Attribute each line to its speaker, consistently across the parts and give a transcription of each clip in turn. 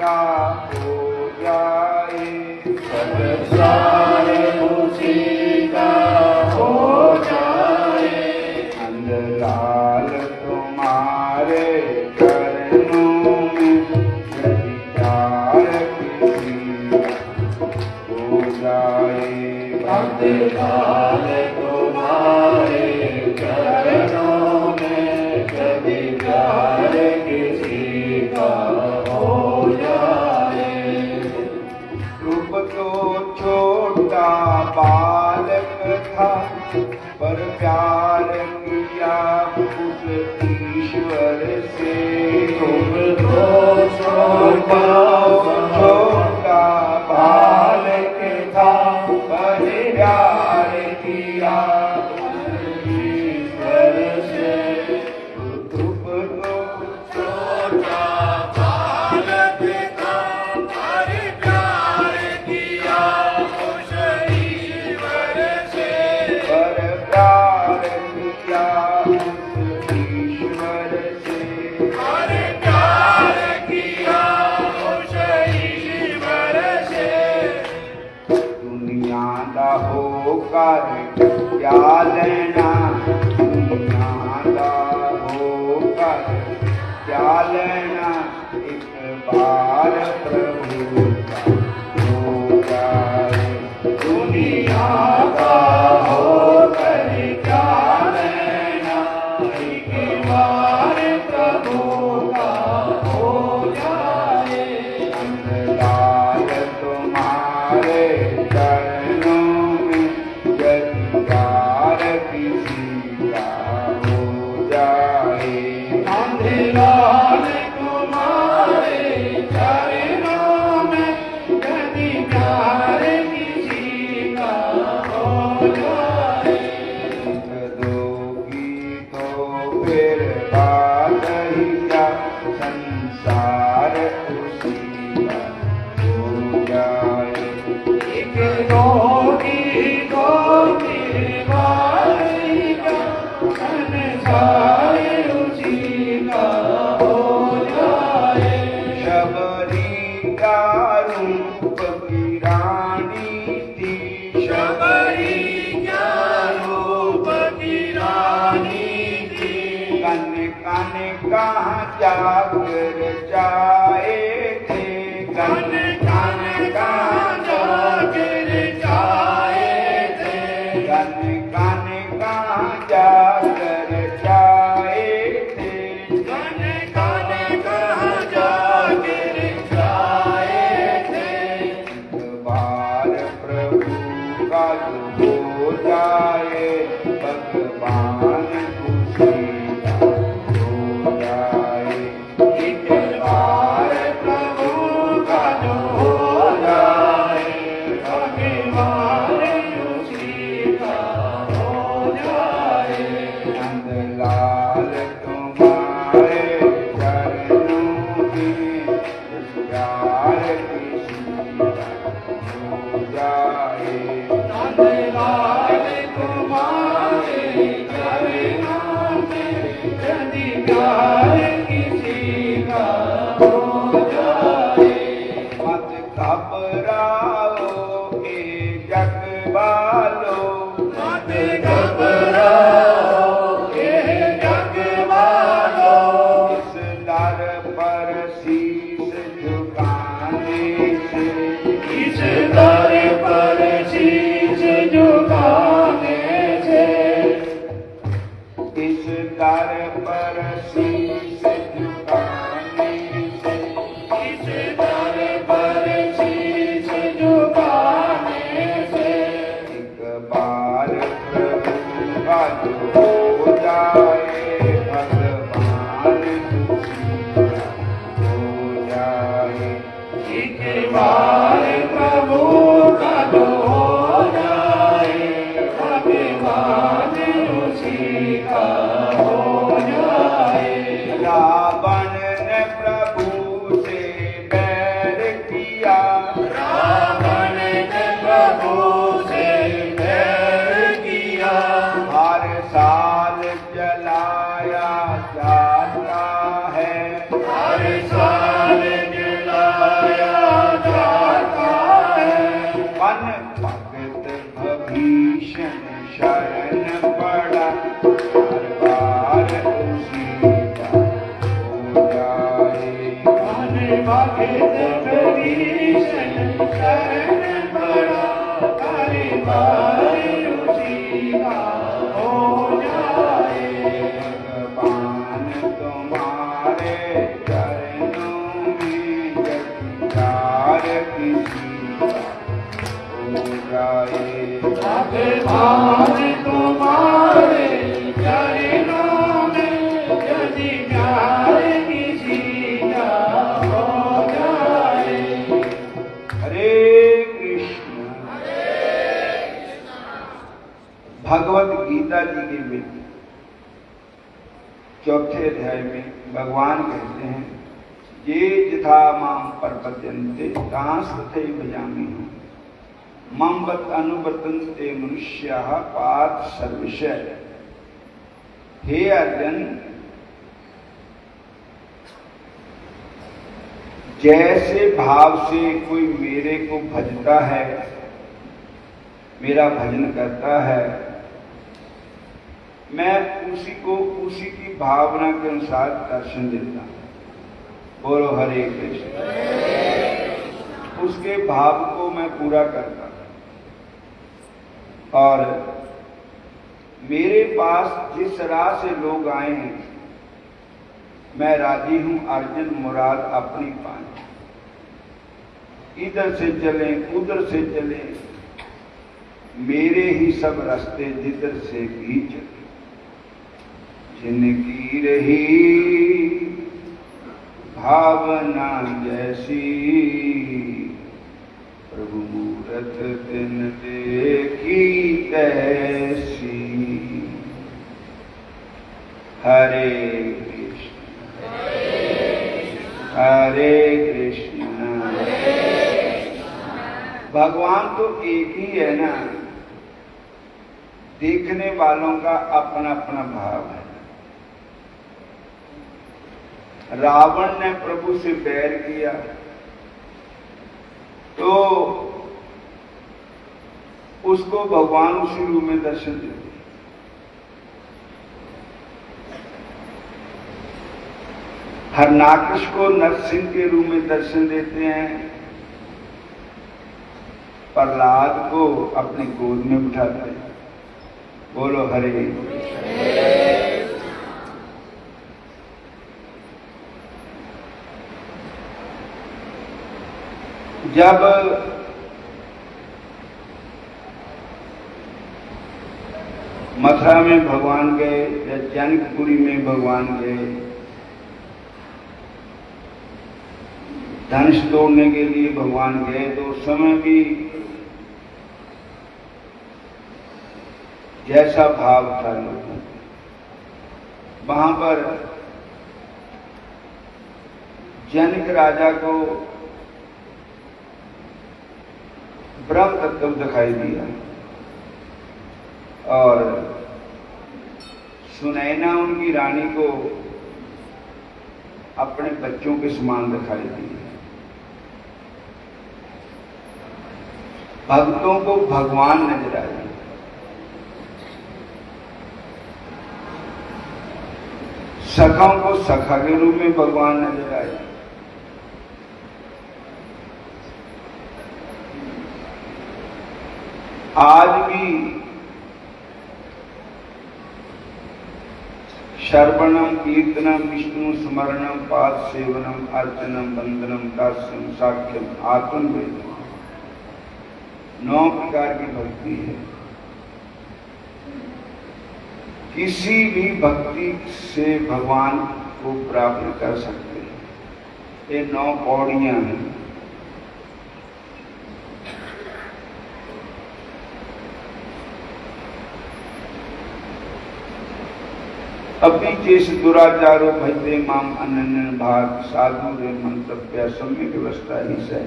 Speaker 1: का हो जाए,
Speaker 2: संसार उसी का हो जाए।
Speaker 1: नंदलाल तुम्हारे चरणों में यदि प्यार किसी हो जाए,
Speaker 2: नंदलाल तुम्हारे चरणों में यदि प्यार किसी का हो जाए।
Speaker 1: रूप तो छोटा बालक था, पर प्यार किया उस ईश्वर से।
Speaker 2: रूप तो छोटा बालक था,
Speaker 1: पर प्यार किया
Speaker 2: ईश्वर से।
Speaker 1: रूप तो
Speaker 2: छोटा बालक था, पर प्यार किया उस ईश्वर से।
Speaker 1: पर प्यार किया उस ईश्वर से।
Speaker 2: पर प्यार किया उस ईश्वर से।
Speaker 1: दुनिया दा होकर क्या लेना, दुनिया दा होकर क्या लेना, एक बार प्रभु का हो जाए।
Speaker 2: दुनिया का होकर क्या लेना, एक बार प्रभु का हो जाए।
Speaker 1: नंदलाल तुम्हारे चरणों में यदि प्यार किसी का हो जाए,
Speaker 2: नंदलाल तुम्हारे चरणों में यदि प्यार किसी का हो जाए।
Speaker 1: दोगी तो फिर बात ही क्या, संसार उसी का हो जाए।
Speaker 2: एक रोगी को निर्वाणी का, संसार उसी का हो जाए।
Speaker 1: शबरी का रूप की रानी थी,
Speaker 2: शबरी क्या रूप की रानी थी।
Speaker 1: कन कन कहाँ जाकर जाए थे,
Speaker 2: कन कन कहाँ जाकर जाए थे।
Speaker 1: कन कन कहाँ जाकर जाए थे।
Speaker 2: कन कन कहाँ जाकर जाए थे।
Speaker 1: एक बार प्रभु का जो हो जाए, भगवान खुशी का हो जाए।
Speaker 2: एक बार प्रभु का जो हो जाए, भगवान उसी का हो जाए।
Speaker 1: नंदलाल तुम्हारे चरणों में प्यार किसी का हो जाए।
Speaker 2: नंदलाल तुम्हारे चरणों में यदि प्यार किसी का हो जाए।
Speaker 1: मत घबराओ के जग वालों,
Speaker 2: मत घबराओ ये जग वालों।
Speaker 1: इस दर पर शीश झुकाने से,
Speaker 2: इस दर पर शीश झुकाने से।
Speaker 1: इस दर पर शीश झुकाने से।
Speaker 2: इस दर पर शीश झुकाने से।
Speaker 1: एक बार प्रभु का जो हो जाए, भगवान खुशी का हो जाए।
Speaker 2: एक बार प्रभु का जो हो जाए, भगवान उसी का हो जाए।
Speaker 1: रावण ने प्रभु से बैर किया,
Speaker 2: रावण ने प्रभु से बैर किया।
Speaker 1: हर साल जलाया जाता है,
Speaker 2: हर साल जलाया भगत कबीर शरण पड़ा तारे बारे उसीका हो जाए।
Speaker 1: भगवान तुम्हारे चरणों में जतिकार किसी हो जाए।
Speaker 2: भगवान तुम्हारे चरणों में यदि प्यार किसी का हो जाए।
Speaker 1: हरे कृष्ण। भगवत गीता जी के में चौथे अध्याय में भगवान कहते हैं ये यथा माम प्रपद्यन्ते तांस तथैव भजामि हूँ ममवत अनुवर्तन्ते मनुष्याः पार्थ सर्वशः। हे अर्जुन, जैसे भाव से कोई मेरे को भजता है, मेरा भजन करता है, मैं उसी को उसी की भावना के अनुसार दर्शन देता हूं। बोलो हरे कृष्ण। उसके भाव को मैं पूरा करता हूं और मेरे पास जिस राह से लोग आए हैं मैं राजी हूं अर्जुन मुराद अपनी पाए। इधर से चले उधर से चले, मेरे ही सब रास्ते जिधर से भी चले। जिनकी रही भावना जैसी प्रभु मूरत तिन देखी तैसी। हरे कृष्ण हरे कृष्ण। भगवान तो एक ही है ना, देखने वालों का अपना अपना भाव है। रावण ने प्रभु से बैर किया तो उसको भगवान उसी रूप में दर्शन देते। हरनाकृष्ण को नरसिंह के रूप में दर्शन देते हैं, प्रहलाद को अपनी गोद में बिठाते हैं। बोलो हरे। जब मथुरा में भगवान गए या जनकपुरी में भगवान गए धनुष तोड़ने के लिए भगवान गए, तो उस समय भी जैसा भाव था लोगों, वहां पर जनक राजा को ब्रह्म तत्व दिखाई दिया और सुनैना उनकी रानी को अपने बच्चों के समान दिखाई दिया। भक्तों को भगवान नजर आए। सखों को सखा के रूप में भगवान नजर आए। आज भी श्रवणम कीर्तनम विष्णु स्मरणम पाद सेवनम अर्चनम वंदनम दास्यम साख्यम आत्मवेद 9 प्रकार की भक्ति है। किसी भी भक्ति से भगवान को प्राप्त कर सकते हैं। ये 9 पौड़ियां हैं। अभी चेष दुराचारो भजते माम अनन्य भाग साधु रे मंतव्य सम्यक व्यवस्था ही से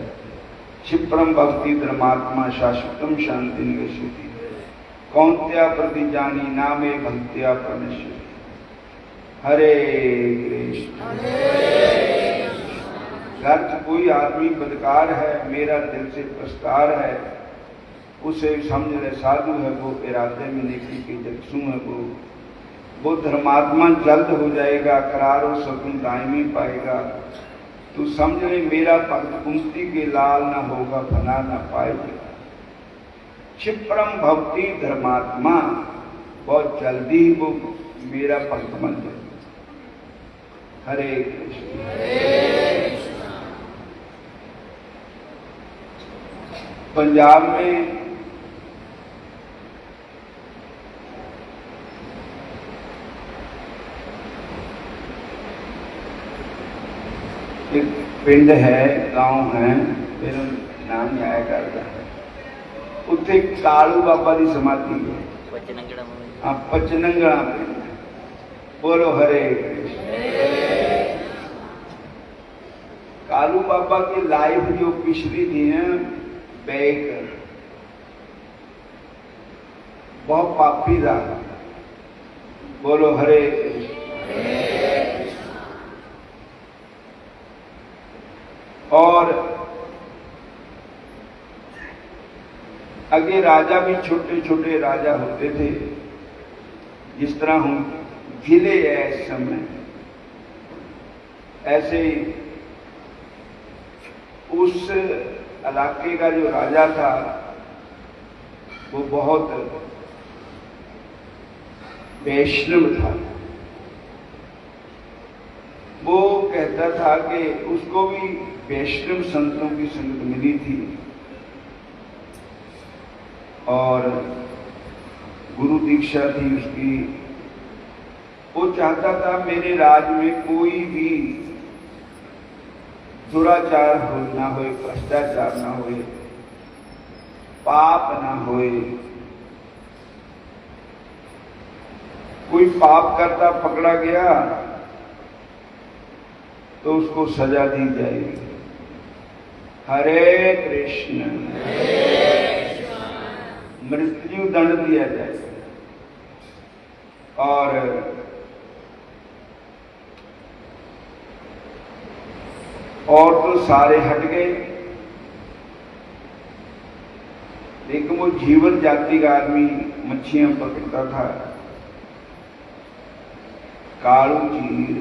Speaker 1: क्षिप्रम भक्ति धर्मात्मा शाश्वतम शांति निवेशति कौन्त्या प्रति जानी नामे भक्त्या प्रणश्यति। हरे कृष्ण। गर्ज कोई आदमी बदकार है, मेरा दिल से प्रस्तार है, उसे समझ रहे साधु है, वो इरादे में नेकी की जक्षु है, वो धर्मात्मा जल्द हो जाएगा, करार और सकुन दायमी पाएगा। तू समझ ले मेरा भक्त कुंती के लाल न होगा फना न पाएगा। क्षिप्रम भक्ति धर्मात्मा, बहुत जल्दी वो मेरा भक्त बन जाए। हरे कृष्ण। पंजाब में एक पिंड है, गांव है, मेरा नाम नहीं आया करता है, उत्थे कालू बाबा की समाधि है। हाँ, पचनंगड़ा पिंड। बोलो हरे कृष्ण। कालू बाबा की लाइफ जो पिछली थी ना, बैक बहुत पापी था। बोलो हरे कृष्ण। और आगे राजा भी छोटे छोटे राजा होते थे, जिस तरह हम जिले है इस समय, ऐसे उस इलाके का जो राजा था वो बहुत वैष्णव था। वो कहता था कि उसको भी वैष्णव संतों की संगत मिली थी और गुरु दीक्षा थी उसकी। वो चाहता था मेरे राज में कोई भी दुराचार हो ना होए, भ्रष्टाचार ना होए, पाप ना होए। कोई पाप करता पकड़ा गया तो उसको सजा दी जाएगी। हरे कृष्ण। मृत्यु दंड दिया जाएगा। और तो सारे हट गए, लेकिन वो जीवन जाति का आदमी मच्छियां पकड़ता था, कालू चीर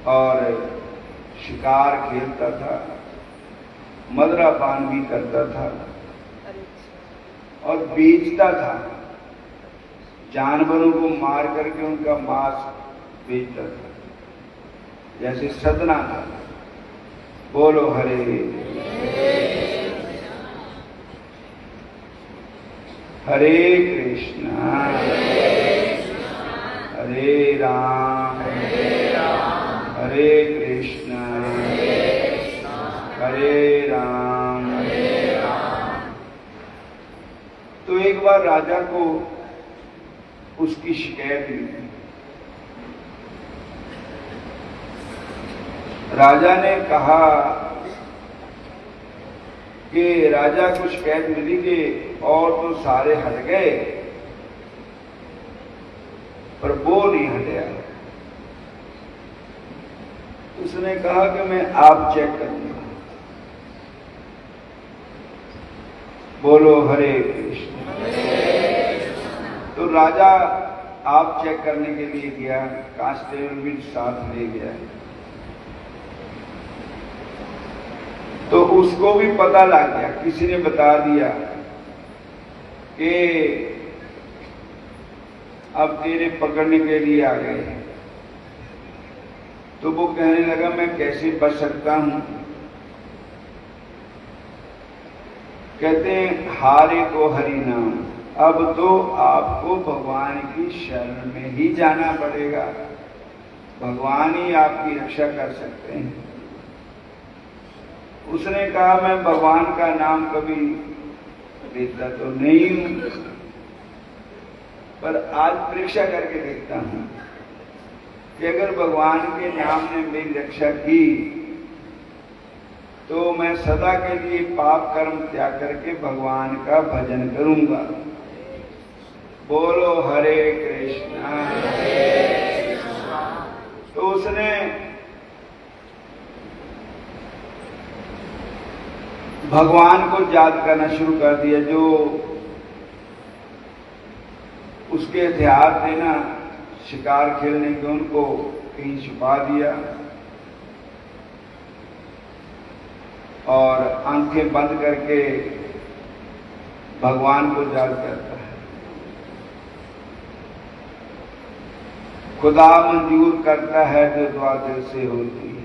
Speaker 1: और शिकार खेलता था, मदरापान भी करता था और बेचता था। जानवरों को मार करके उनका मांस बेचता था, जैसे सदना था। बोलो हरे। हरे कृष्ण हरे राम हरे कृष्ण हरे राम। तो एक बार राजा को उसकी शिकायत मिली। राजा ने कहा कि राजा को शिकायत मिली कि और तो सारे हट गए पर वो नहीं हटा। उसने कहा कि मैं आप चेक करूंगा। बोलो हरे कृष्ण। तो राजा आप चेक करने के लिए गया, कांस्टेबल भी साथ ले गया। तो उसको भी पता लग गया, किसी ने बता दिया कि अब तेरे पकड़ने के लिए आ गए। तो वो कहने लगा मैं कैसे बच सकता हूं। कहते हैं हारे को हरि नाम, अब तो आपको भगवान की शरण में ही जाना पड़ेगा, भगवान ही आपकी रक्षा कर सकते हैं। उसने कहा मैं भगवान का नाम कभी लेता तो नहीं हूं, पर आज परीक्षा करके देखता हूं कि अगर भगवान के नाम ने मेरी रक्षा की तो मैं सदा के लिए पाप कर्म त्याग करके भगवान का भजन करूंगा। बोलो हरे कृष्णा। तो उसने भगवान को याद करना शुरू कर दिया। जो उसके हथियार थे ना शिकार खेलने के, उनको कहीं छुपा दिया और आंखें बंद करके भगवान को याद करता है। खुदा मंजूर करता है जो दुआ दिल से होती है।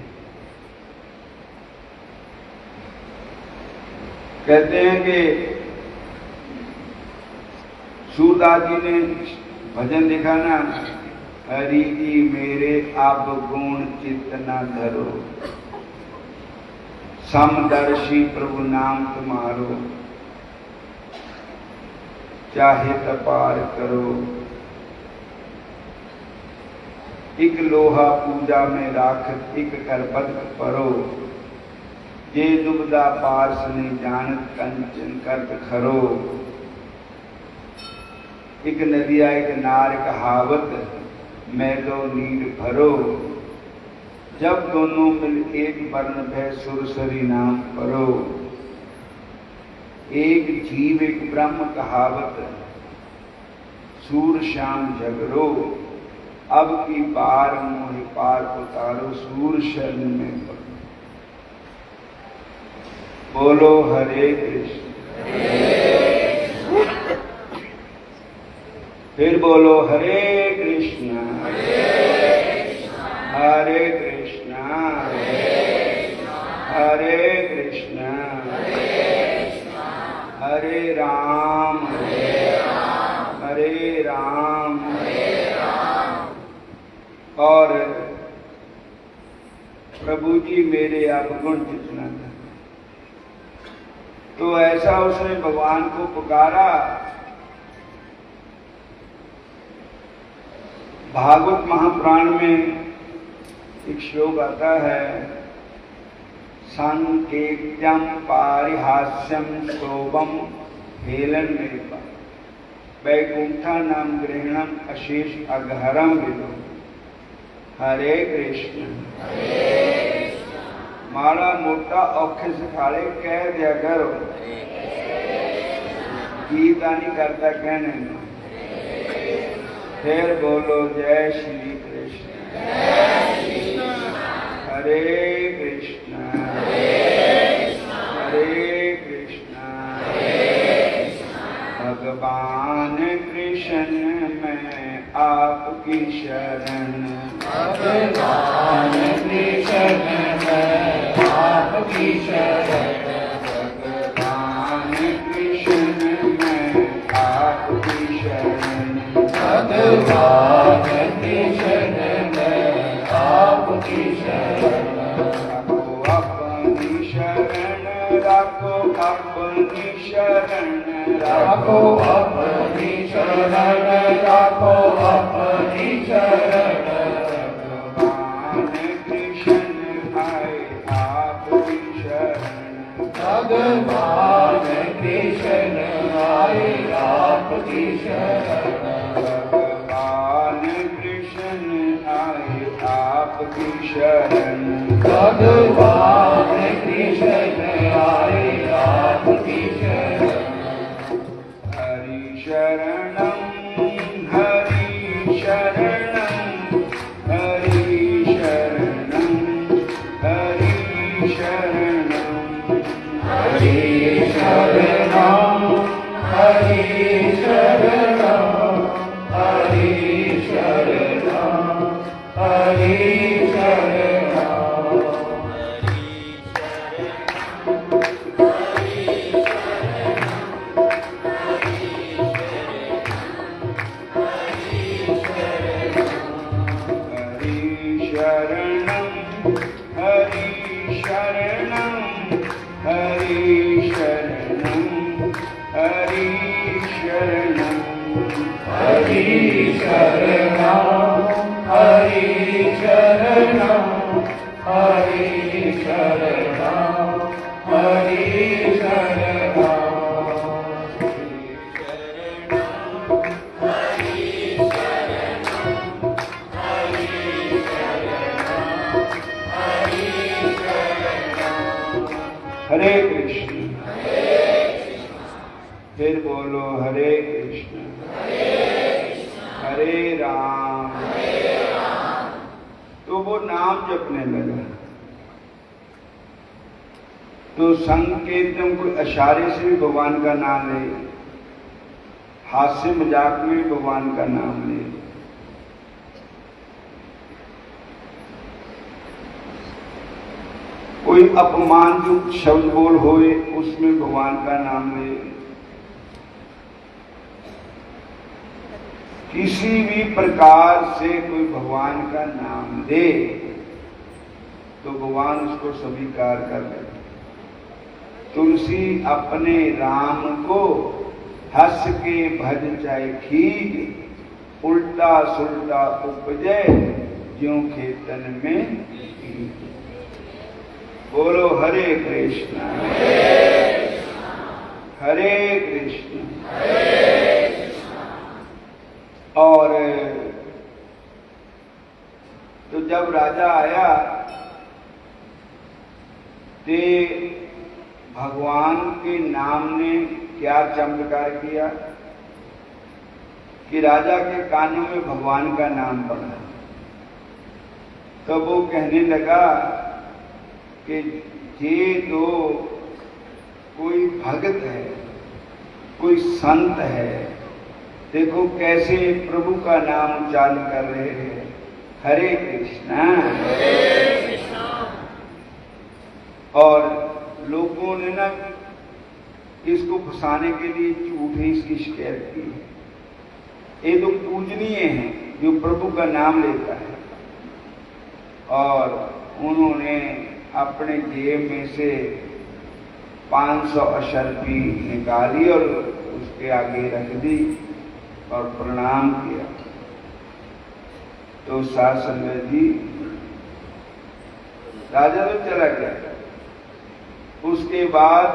Speaker 1: कहते हैं कि सूरदास जी ने भजन लिखा ना, हरि जी मेरे आप गुण चित्त न धरो, समदर्शी प्रभु नाम तुम्हारो, चाहे तपार करो। एक लोहा पूजा में राखत एक कर बद परो, जे दुबदा पार्स ने जानत कंचन करत खरो। एक नदिया एक नार कहावत, मैं दो नीर भरो, जब दोनों मिल एक वर्ण भय सुरसरी नाम परो। एक जीव एक ब्रह्म कहावत, सूर श्याम झगड़ो, अब की बार मोहि पार उतारो, सूर शरण में पड़ो। बोलो हरे कृष्ण। फिर बोलो हरे कृष्ण हरे कृष्ण हरे कृष्ण हरे राम हरे राम। और प्रभु जी मेरे अवगुण जितना था, तो ऐसा उसने भगवान को पुकारा। भागवत महापुराण में एक श्लोक आता है, संकेत्यम पारिहास्यम शोभम हेलन में वैकुंठा नाम ग्रहणम अशेष अघहरम विदो। हरे कृष्ण। माड़ा मोटा औखे सिखाड़े कह दिया करो, गीता नहीं करता कहने में। फिर बोलो जय श्री कृष्ण। हरे कृष्ण हरे कृष्ण भगवान कृष्ण मैं आपकी शरण।
Speaker 2: भगवान कृष्ण मैं आपकी शरण।
Speaker 1: भगवान कृष्ण मैं आपकी शरण।
Speaker 2: भगवान कृष्ण मैं आपकी शरण।
Speaker 1: रखो अपनी शरण, रखो अपनी शरण,
Speaker 2: रखो अपनी शरण, रखो अपनी शरण।
Speaker 1: भगवान कृष्ण आए आपकी शरण।
Speaker 2: भगवान कृष्ण आए आपकी शरण।
Speaker 1: भगवान कृष्ण आए आपकी शरण।
Speaker 2: भगवान कृष्ण आए आपकी शरण।
Speaker 1: हरि शरणं हरि शरणं हरि शरणं हरि शरणं
Speaker 2: हरि शरणं हरि शरणं हरि शरणं हरि शरणं।
Speaker 1: हरे कृष्ण। फिर बोलो हरे कृष्ण हरे राम। तो वो नाम जपने लगा। तो संकेतन कोई इशारे से भी भगवान का नाम ले, हास्य मजाक में भी भगवान का नाम ले, कोई अपमान युक्त शब्द बोल होए उसमें भगवान का नाम ले, किसी भी प्रकार से कोई भगवान का नाम दे तो भगवान उसको स्वीकार कर ले। तुलसी अपने राम को हंस के भज चाहे खीग, उल्टा सुल्टा उपजे ज्यों खेतन में। बोलो हरे कृष्ण हरे कृष्ण। और तो जब राजा आया ते भगवान के नाम ने क्या चमत्कार किया कि राजा के कानों में भगवान का नाम पड़ा। तो वो कहने लगा कि ये तो कोई भगत है, कोई संत है, देखो कैसे प्रभु का नाम उच्चारण कर रहे हैं, हरे कृष्णा। और लोगों ने ना इसको फंसाने के लिए झूठी इसकी शिकायत की। ये तो पूजनीय है जो प्रभु का नाम लेता है। और उन्होंने अपने जेब में से 500 अशर्फी निकाली और उसके आगे रख दी और प्रणाम किया। तो साध संगत जी राजा तो चला गया। उसके बाद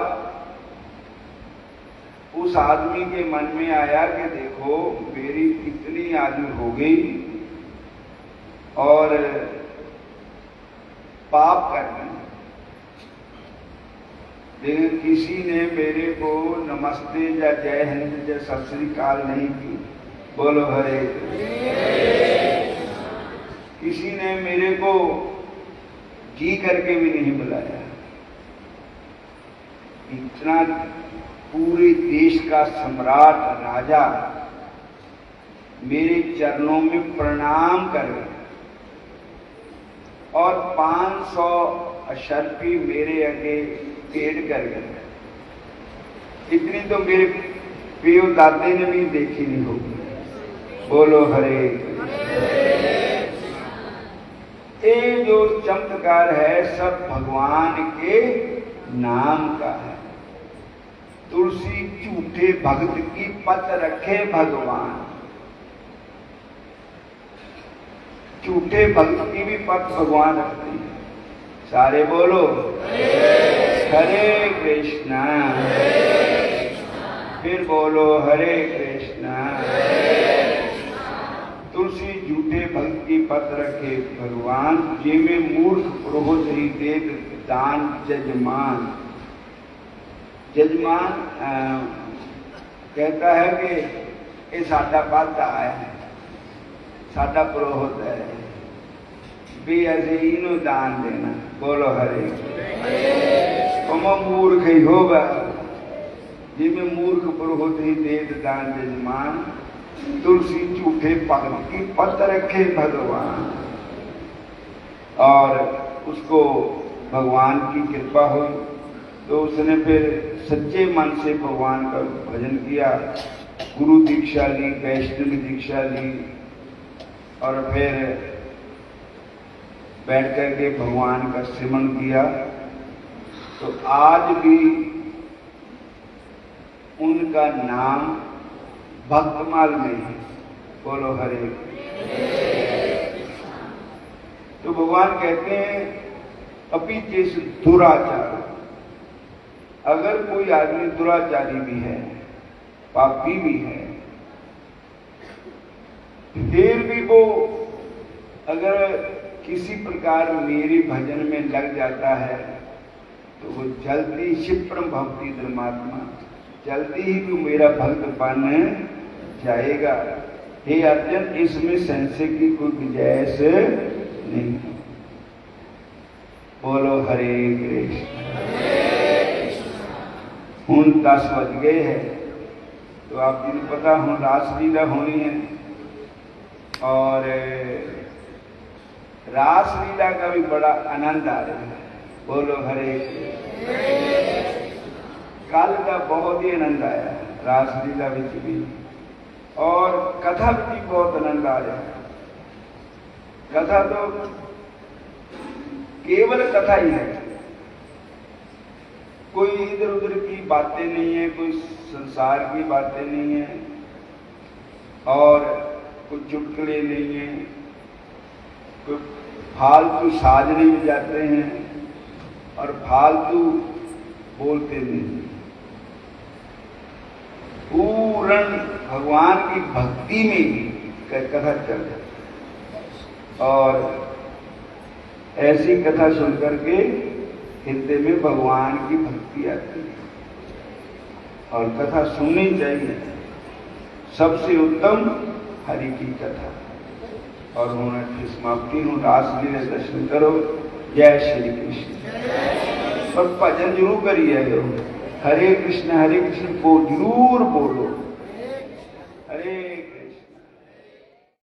Speaker 1: उस आदमी के मन में आया कि देखो मेरी इतनी आयु हो गई और पाप करना, लेकिन किसी ने मेरे को नमस्ते या जय हिंद या सत श्री अकाल नहीं की। बोलो हरे। किसी ने मेरे को जी करके भी नहीं बुलाया। इतना पूरे देश का सम्राट राजा मेरे चरणों में प्रणाम कर गया और 500 अशर्फी मेरे आगे पेड़ कर गए। इतनी तो मेरे पियो दादे ने भी देखी नहीं होगी। बोलो हरे। ये जो चमत्कार है सब भगवान के नाम का है। तुलसी झूठे भक्त की पत रखे भगवान, झूठे भक्त की भी पत भगवान रखते हैं। सारे बोलो हरे कृष्णा। फिर बोलो हरे कृष्णा। तुलसी झूठे भक्त की पत रखे भगवान, जिमे मूर्ख पुरोहित ही दे दान जजमान। जजमान कहता है कि ये साडा पाता है, साडा पुरोहित है, भी ऐसे इन्हों दान देना। बोलो हरे। मूर्ख ही होगा जिसमें मूर्ख पुरोहित ही दे दान जजमान। तुलसी झूठे भक्त की पत रखे भगवान। और उसको भगवान की कृपा हुई तो उसने फिर सच्चे मन से भगवान का भजन किया, गुरु दीक्षा ली, वैष्णव दीक्षा ली और फिर बैठ करके भगवान का सिमरन किया। तो आज भी उनका नाम भक्तमाल में है। बोलो हरे। तो भगवान कहते हैं अपि चेस दुराचार, अगर कोई आदमी दुराचारी भी है, पापी भी है, फिर भी वो अगर किसी प्रकार मेरे भजन में लग जाता है तो वो जल्दी क्षिप्रम भक्ति धर्मात्मा, जल्दी ही वो मेरा भक्त बन जाएगा। हे अर्जुन, इसमें संशय की कोई गुंजाइश नहीं। बोलो हरे कृष्ण। हूँ 10 बज गए हैं, तो आप जिन्हें पता हूँ रासलीला होनी है। और रासलीला का भी बड़ा आनंद आ रहा है। बोलो हरे कल का बहुत ही आनंद आया रासलीला विच भी, और कथा भी बहुत आनंद आ रहा है। कथा तो केवल कथा ही है, कोई इधर उधर की बातें नहीं है, कोई संसार की बातें नहीं है, और कोई चुटकुले नहीं है, कोई फालतू साज नहीं बजाते हैं और फालतू बोलते नहीं। पूर्ण भगवान की भक्ति में ही कथा चल रही, और ऐसी कथा सुनकर के हृदय में भगवान की भक्ति आती है। और कथा सुननी चाहिए, सबसे उत्तम हरि की कथा। और होना की समाप्ति हूँ, रासलीला दर्शन करो। जय श्री कृष्ण। और भजन जरूर करिए, हरे कृष्ण को जरूर बोलो।